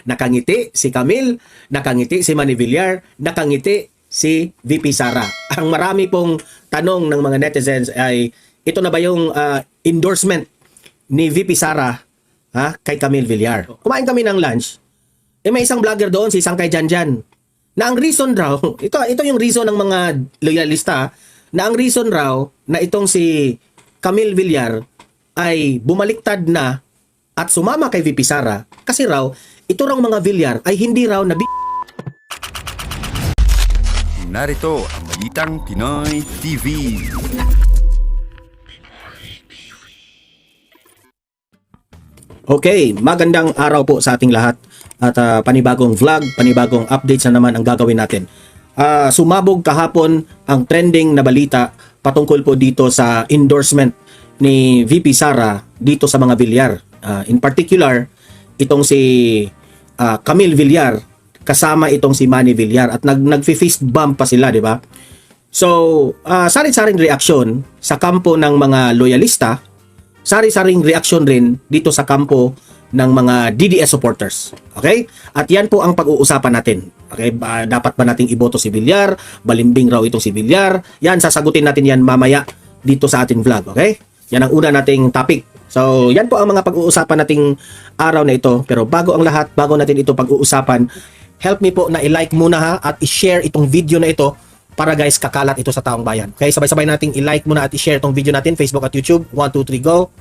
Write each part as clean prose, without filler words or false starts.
Nakangiti si Camille, nakangiti si Manny Villar, nakangiti si VP Sara. Ang marami pong tanong ng mga netizens ay, ito na ba yung endorsement ni VP Sara kay Camille Villar? Kumain kami ng lunch, may isang vlogger doon, si Sangkay Janjan, na ang reason raw, ito yung reason ng mga loyalista, na ang reason raw na itong si Camille Villar ay bumaliktad na at sumama kay VP Sara kasi raw ito raw mga Villar ay hindi raw Narito ang Balitang Pinoy TV. Okay, magandang araw po sa ating lahat at panibagong vlog, panibagong updates na naman ang gagawin natin. Sumabog kahapon ang trending na balita patungkol po dito sa endorsement ni VP Sara dito sa mga Villar. In particular, itong si Camille Villar kasama itong si Manny Villar at nag-fist bump pa sila, di ba? So, sari-saring reaksyon sa kampo ng mga loyalista, sari-saring reaksyon rin dito sa kampo ng mga DDS supporters. Okay? At yan po ang pag-uusapan natin. Okay? Dapat ba nating iboto si Villar? Balimbing raw itong si Villar? Yan, sasagutin natin yan mamaya dito sa ating vlog. Okay? Yan ang una nating topic. So, yan po ang mga pag-uusapan nating araw na ito. Pero bago ang lahat, bago natin ito pag-uusapan, help me po na i-like muna at i-share itong video na ito para guys, kakalat ito sa taong bayan. Okay, sabay-sabay nating i-like muna at i-share itong video natin, Facebook at YouTube. 1, 2, 3, go!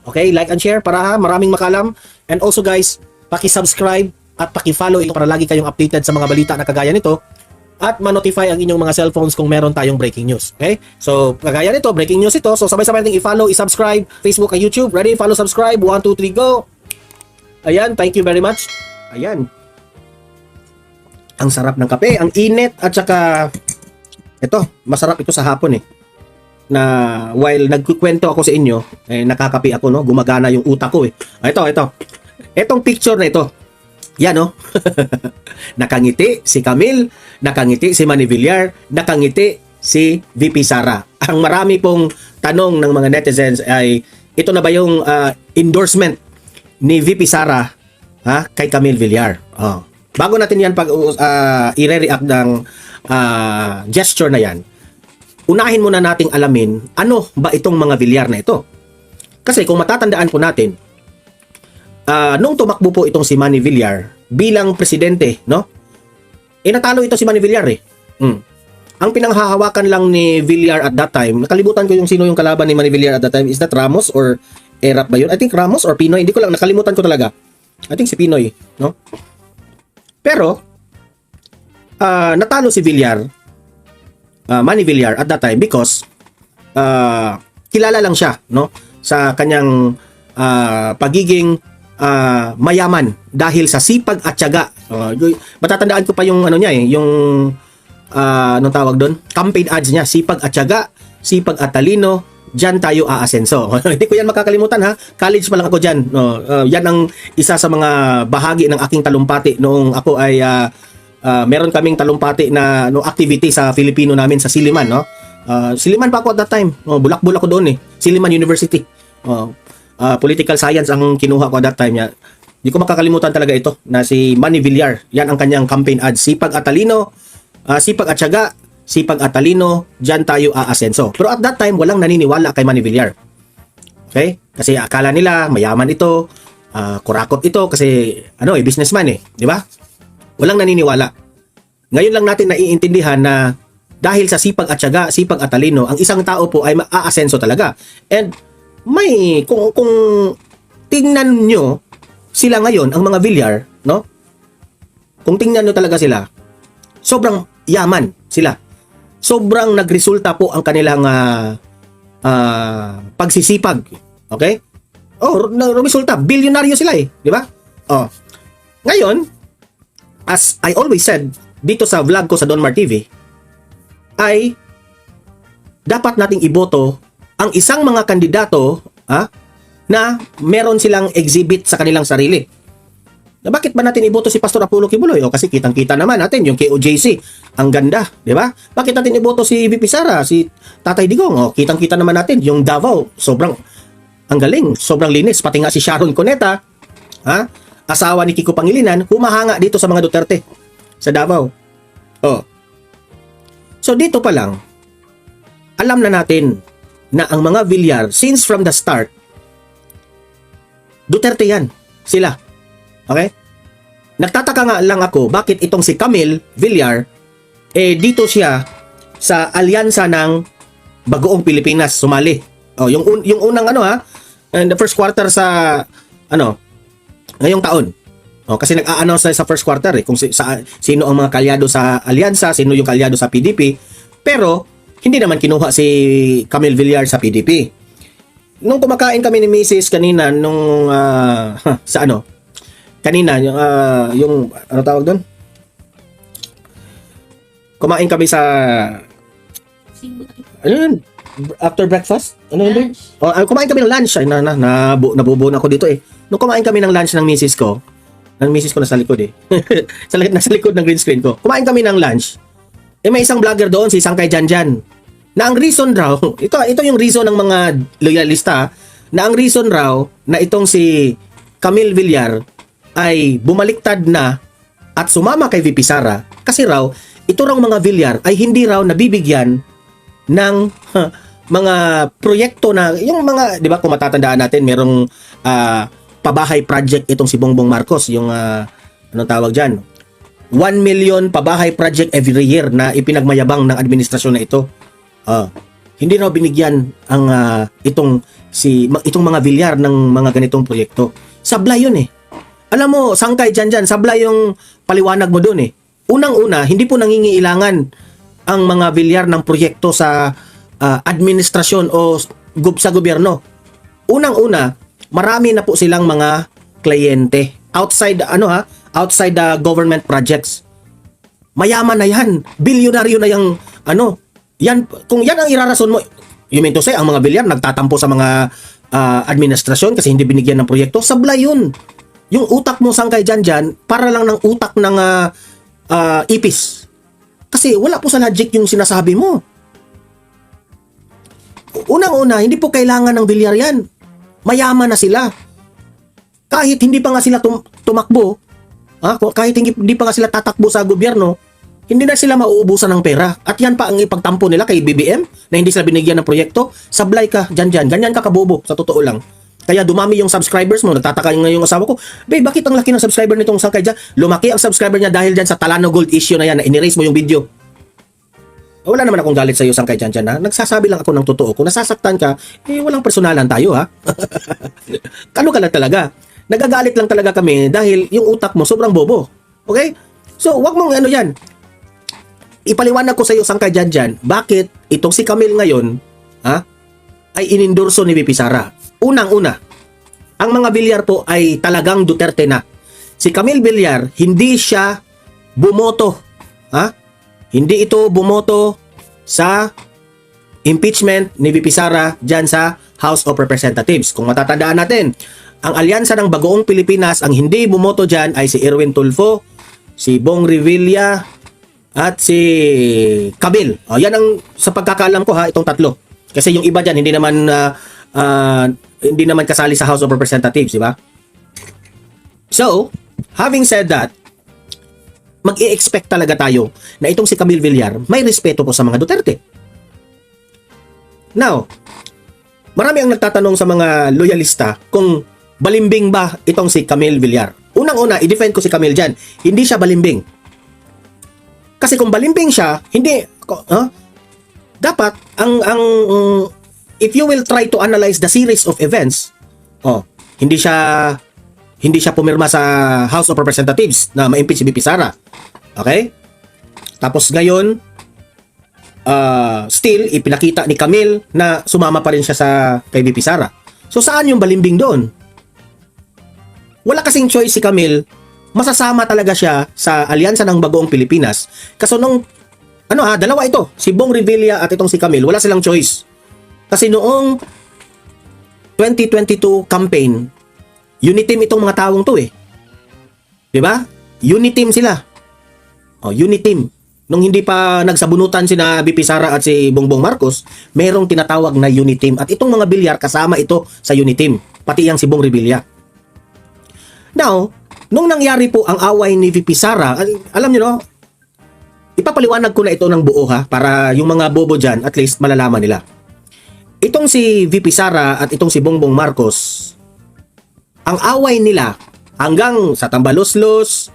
Okay, like and share para maraming makalam. And also guys, paki-subscribe at paki-follow ito para lagi kayong updated sa mga balita na kagaya nito. At ma-notify ang inyong mga cellphones kung meron tayong breaking news. Okay? So, kagaya nito, breaking news ito. So, sabay-sabay nating i-follow, i-subscribe, Facebook at YouTube. Ready? Follow, subscribe. 1, 2, 3, go! Ayan, thank you very much. Ayan. Ang sarap ng kape, ang init, at saka, ito, masarap ito sa hapon na while nagkukwento ako sa inyo, nakakapi ako, no? Gumagana yung utak ko Ito. Etong picture na ito. Yan, no? Nakangiti si Camille, nakangiti si Manny Villar, nakangiti si VP Sara. Ang marami pong tanong ng mga netizens ay, ito na ba yung endorsement ni VP Sara kay Camille Villar? Bago natin yan i-react ng gesture na yan, unahin muna nating alamin ano ba itong mga Villar na ito. Kasi kung matatandaan po natin, nung tumakbo po itong si Manny Villar bilang presidente, no? Natalo ito si Manny Villar Ang pinanghahawakan lang ni Villar at that time, nakalimutan ko yung sino yung kalaban ni Manny Villar at that time. Is that Ramos or Erap ba yun? I think Ramos or Pinoy. Hindi ko lang, nakalimutan ko talaga. I think si Pinoy, no? Pero, natalo si Villar, Manny Villar at that time because kilala lang siya, no? Sa kanyang pagiging mayaman dahil sa sipag at tiyaga. Matatandaan ko pa yung ano niya yung anong tawag doon? Campaign ads niya, sipag at tiyaga, sipag at talino, diyan tayo aasenso. Hindi ko yan makakalimutan College pa lang ako diyan. Yan ang isa sa mga bahagi ng aking talumpati noong ako ay meron kaming talumpati na activity sa Filipino namin sa Siliman, no? Siliman pa ako at that time. Bulak-bulak ko doon Siliman University. Political science ang kinuha ko at that time. Hindi ko makakalimutan talaga ito na si Manny Villar. Yan ang kanyang campaign ads. Sipag at talino, sipag at tiyaga, sipag at talino, diyan tayo aasenso. Pero at that time, walang naniniwala kay Manny Villar. Okay? Kasi akala nila, mayaman ito, kurakot ito, kasi businessman di ba? Walang naniniwala. Ngayon lang natin naiintindihan na dahil sa sipag at tiyaga, sipag at talino, ang isang tao po ay aasenso talaga. And kung tingnan nyo sila ngayon, ang mga Villar, no? Kung tingnan nyo talaga sila, sobrang yaman sila. Sobrang nagresulta po ang kanilang pagsisipag. Okay? Resulta, bilyonaryo sila di ba? Ngayon, as I always said dito sa vlog ko sa Donmar TV, ay dapat nating iboto ang isang mga kandidato na meron silang exhibit sa kanilang sarili. Na bakit ba natin iboto si Pastor Apollo Kibuloy? Kasi kitang-kita naman natin yung KOJC. Ang ganda, di ba? Bakit natin iboto si VP Sara, si Tatay Digong? Kitang-kita naman natin yung Davao. Sobrang ang galing, sobrang linis. Pati nga si Sharon Cuneta, asawa ni Kiko Pangilinan, humahanga dito sa mga Duterte sa Davao. Oh. So dito pa lang, alam na natin na ang mga Villar, since from the start, Duterte yan. Sila. Okay? Nagtataka nga lang ako, bakit itong si Camille Villar, dito siya sa alyansa ng Bagoong Pilipinas sumali. Oh, yung unang in the first quarter sa ngayong taon. Oh, kasi nag-a-announce na sa first quarter kung sino ang mga kalyado sa alyansa, sino yung kalyado sa PDP. Pero hindi naman kinuha si Camille Villar sa PDP. Nung kumakain kami ni Mrs. kanina kanina yung ano tawag doon? Kumain kami sa ano yun? After breakfast? Ano yun? Kumain kami ng lunch. Ay, nabubuo na ako dito Nung kumain kami ng lunch ng misis ko nasa likod nasa likod ng green screen ko. Kumain kami ng lunch. May isang vlogger doon, si Sangkay Janjan. Na ang reason raw, ito yung reason ng mga loyalista, na ang reason raw na itong si Camille Villar ay bumaliktad na at sumama kay VP Sara kasi raw ito raw mga Villar ay hindi raw nabibigyan ng mga proyekto na yung mga, di ba kung matatandaan natin, merong pabahay project itong si Bongbong Marcos, yung anong tawag dyan, 1 million pabahay project every year na ipinagmayabang ng administrasyon na ito. Hindi raw binigyan ang itong mga Villar ng mga ganitong proyekto. Sablay yun Alam mo, Sangkay dyan, sablay yung paliwanag mo doon Unang-una, hindi po nangingiilangan ang mga Villar ng proyekto sa administrasyon o sa gobyerno. Unang-una, marami na po silang mga kliyente outside the government projects. Mayaman na yan, bilyonaryo na yung yan, kung yan ang irarason mo, you mean to say, ang mga Villar nagtatampo sa mga administrasyon kasi hindi binigyan ng proyekto, sablay yun. Yung utak mo Sangkay dyan, para lang ng utak ng ipis. Kasi wala po sa logic yung sinasabi mo. Unang-una, hindi po kailangan ng Villar yan. Mayaman na sila. Kahit hindi pa nga sila tumakbo, kahit hindi pa nga sila tatakbo sa gobyerno, hindi na sila mauubusan ng pera. At yan pa ang ipagtampo nila kay BBM na hindi sila binigyan ng proyekto. Sablay ka dyan. Ganyan ka kabobo, sa totoo lang. Kaya dumami yung subscribers mo. Nagtataka yung asawa ko, babe, bakit ang laki ng subscriber nitong Sangkay dyan? Lumaki ang subscriber niya dahil dyan sa Talano Gold issue na yan na in-erase mo yung video. Wala naman akong galit sa iyo, Sangkay dyan. Nagsasabi lang ako ng totoo. Kung nasasaktan ka, walang personalan tayo, ha? Kano ka lang talaga. Nagagalit lang talaga kami dahil yung utak mo sobrang bobo. Okay? So, wag mong yan. Ipaliwanag ko sa iyo, Sangkay dyan, bakit itong si Camille ngayon, ay inendorso ni VP Sara. Unang-una, ang mga Villar po ay talagang Duterte na. Si Camille Villar, hindi siya bumoto. Hindi ito bumoto sa impeachment ni VP Sara dyan sa House of Representatives. Kung matatandaan natin, ang alyansa ng Bagoong Pilipinas, ang hindi bumoto dyan ay si Erwin Tulfo, si Bong Revilla, at si Camille. Yan ang sa pagkakaalam ko itong tatlo. Kasi yung iba dyan, hindi naman kasali sa House of Representatives, di ba? So, having said that, mag-i-expect talaga tayo na itong si Camille Villar may respeto po sa mga Duterte. Now, marami ang nagtatanong sa mga loyalista kung balimbing ba itong si Camille Villar. Unang-una, i-defend ko si Camille dyan. Hindi siya balimbing. Kasi kung balimbing siya, hindi, dapat, if you will try to analyze the series of events, hindi siya pumirma sa House of Representatives na ma-impeach si VP Sara. Okay? Tapos ngayon, still, ipinakita ni Camille na sumama pa rin siya kay VP Sara. So, saan yung balimbing doon? Wala kasing choice si Camille. Masasama talaga siya sa alyansa ng Bagoong Pilipinas. Kaso nung, dalawa ito, si Bong Revilla at itong si Camille, wala silang choice. Kasi noong 2022 campaign, uniteam itong mga tawong to Diba? Uniteam sila. Uniteam. Nung hindi pa nagsabunutan sina VP Sara at si Bongbong Marcos, merong tinatawag na uniteam. At itong mga Villar kasama ito sa uniteam. Pati yang si Bong Revilla. Now, Nung nangyari po ang away ni VP Sara, alam niyo no, ipapaliwanag ko na ito ng buo ha, para yung mga bobo dyan, at least malalaman nila. Itong si VP Sara at itong si Bongbong Marcos, ang away nila hanggang sa tambaluslos,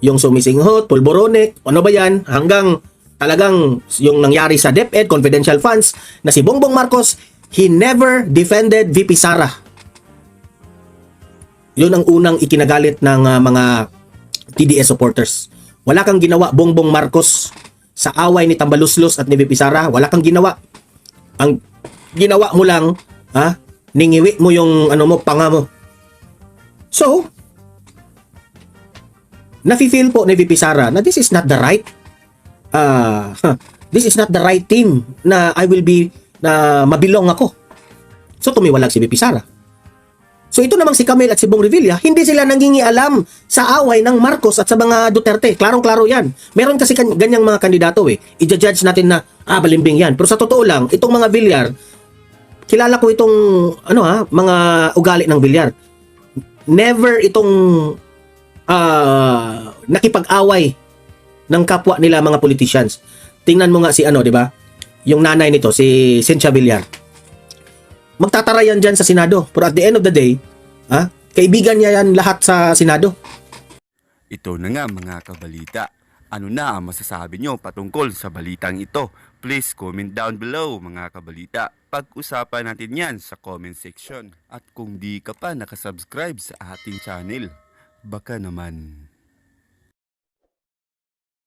yung sumisinghot, pulborone, ano ba yan, hanggang talagang yung nangyari sa DepEd, confidential funds, na si Bongbong Marcos, he never defended VP Sara. Yun ang unang ikinagalit ng mga TDS supporters. Wala kang ginawa, Bongbong Marcos, sa away ni Tambaluslos at ni VP Sara. Wala kang ginawa. Ang ginawa mo lang, ningiwi mo yung panga mo. So, nafi-feel po ni VP Sara na this is not the right team na I will be na mabilong ako. So, tumiwalag si VP Sara. So ito namang si Camel at si Bong Revilla, hindi sila nangingialam sa away ng Marcos at sa mga Duterte. Klarong-klaro yan. Meron kasi ganyang mga kandidato eh. I-judge natin na, balimbing yan. Pero sa totoo lang, itong mga Villar, kilala ko itong, mga ugali ng Villar. Never itong nakipag-away ng kapwa nila mga politicians. Tingnan mo nga si di ba? Yung nanay nito, si Cynthia Villar. Magtatara yan dyan sa Senado. Pero at the end of the day, kaibigan niya yan lahat sa Senado. Ito na nga mga kabalita. Ano na ang masasabi nyo patungkol sa balitang ito? Please comment down below mga kabalita. Pag-usapan natin yan sa comment section. At kung di ka pa nakasubscribe sa ating channel, baka naman